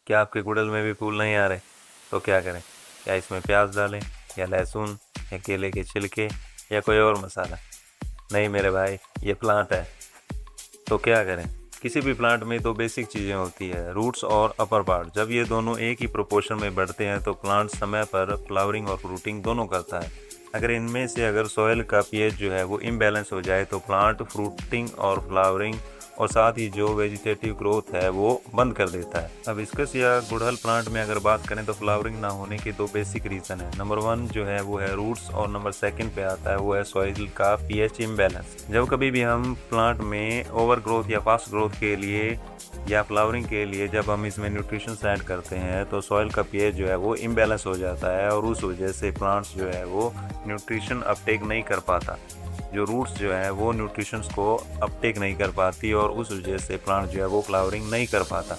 क्या आपके गुड़हल में भी फूल नहीं आ रहे? तो क्या करें? क्या इसमें प्याज डालें, या लहसुन, या केले के छिलके, या कोई और मसाला? नहीं मेरे भाई, ये प्लांट है। तो क्या करें? किसी भी प्लांट में दो बेसिक चीज़ें होती है, रूट्स और अपर पार्ट। जब ये दोनों एक ही प्रोपोर्शन में बढ़ते हैं तो प्लांट समय पर फ्लावरिंग और फ्रूटिंग दोनों करता है। अगर सॉइल का पीएच जो है वो इम्बैलेंस हो जाए तो प्लांट फ्रूटिंग और फ्लावरिंग और साथ ही जो वेजिटेटिव ग्रोथ है वो बंद कर देता है। अब स्क्वैश या गुड़हल प्लांट में अगर बात करें तो फ्लावरिंग ना होने के दो बेसिक रीज़न है। नंबर 1 जो है वो है रूट्स, और नंबर 2 पे आता है वो है सॉइल का पीएच इम्बैलेंस। जब कभी भी हम प्लांट में ओवर ग्रोथ या फास्ट ग्रोथ के लिए या फ्लावरिंग के लिए जब हम इसमें न्यूट्रिशन ऐड करते हैं तो सॉइल का पीएच जो है वो इम्बैलेंस हो जाता है, और उस वजह से प्लांट्स जो है वो न्यूट्रिशन अपटेक नहीं कर पाता। जो रूट्स जो है वो न्यूट्रिशंस को अपटेक नहीं कर पाती, और उस वजह से प्लांट जो है वो फ्लावरिंग नहीं कर पाता।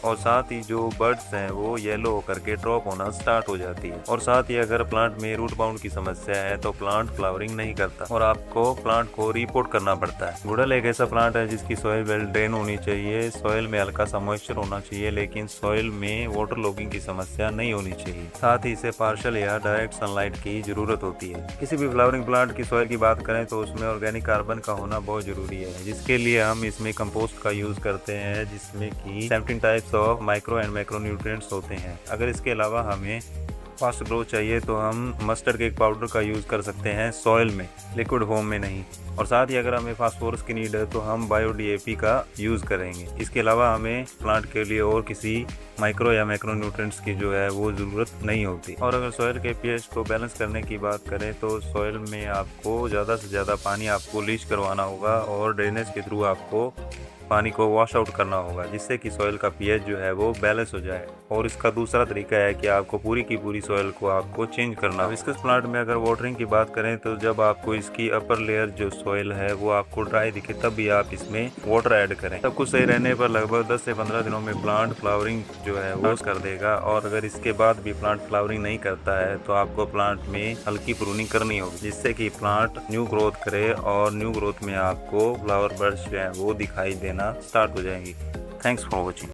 और साथ ही जो बर्ड्स हैं वो येलो होकर के ड्रॉप होना स्टार्ट हो जाती है। और साथ ही अगर प्लांट में रूट बाउंड की समस्या है तो प्लांट फ्लावरिंग नहीं करता और आपको प्लांट को रिपोर्ट करना पड़ता है। गुड़हल एक ऐसा प्लांट है जिसकी सॉइल वेल ड्रेन होनी चाहिए, सॉइल में हल्का सा मॉइस्चर होना चाहिए, लेकिन सॉइल में वाटर लॉगिंग की समस्या नहीं होनी चाहिए। साथ ही इसे पार्शियल या डायरेक्ट सनलाइट की जरूरत होती है। किसी भी फ्लावरिंग प्लांट की सॉइल की बात करें तो उसमें ऑर्गेनिक कार्बन का होना बहुत जरूरी है, जिसके लिए हम इसमें कंपोस्ट का यूज करते हैं, जिसमें कि 17 types of micro and macro nutrients होते हैं। अगर इसके अलावा हमें फास्ट ग्रोथ चाहिए तो हम मस्टर्ड केक पाउडर का यूज़ कर सकते हैं सॉइल में, लिक्विड फॉर्म में नहीं। और साथ ही अगर हमें फास्फोरस की नीड है तो हम बायो डीएपी का यूज़ करेंगे। इसके अलावा हमें प्लांट के लिए और किसी माइक्रो या मैक्रो न्यूट्रिएंट्स की जो है वो ज़रूरत नहीं होती। और अगर सॉइल के पीएच को बैलेंस करने की बात करें तो सॉइल में आपको ज़्यादा से ज़्यादा पानी आपको लीच करवाना होगा, और ड्रेनेज के थ्रू आपको पानी को वॉश आउट करना होगा, जिससे कि सॉइल का पीएच जो है वो बैलेंस हो जाए। और इसका दूसरा तरीका है कि आपको पूरी की पूरी सॉइल को आपको चेंज करना। हिबिस्कस प्लांट में अगर वाटरिंग की बात करें तो जब आपको इसकी अपर लेयर जो सॉइल है वो आपको ड्राई दिखे तब भी आप इसमें वाटर ऐड करें। सब कुछ सही रहने पर लगभग 10 से 15 दिनों में प्लांट फ्लावरिंग जो है वो कर देगा। और अगर इसके बाद भी प्लांट फ्लावरिंग नहीं करता है तो आपको प्लांट में हल्की प्रूनिंग करनी होगी, जिससे कि प्लांट न्यू ग्रोथ करे, और न्यू ग्रोथ में आपको फ्लावर बर्ड्स जो है वो दिखाई देना स्टार्ट हो जाएंगी। Thanks for watching.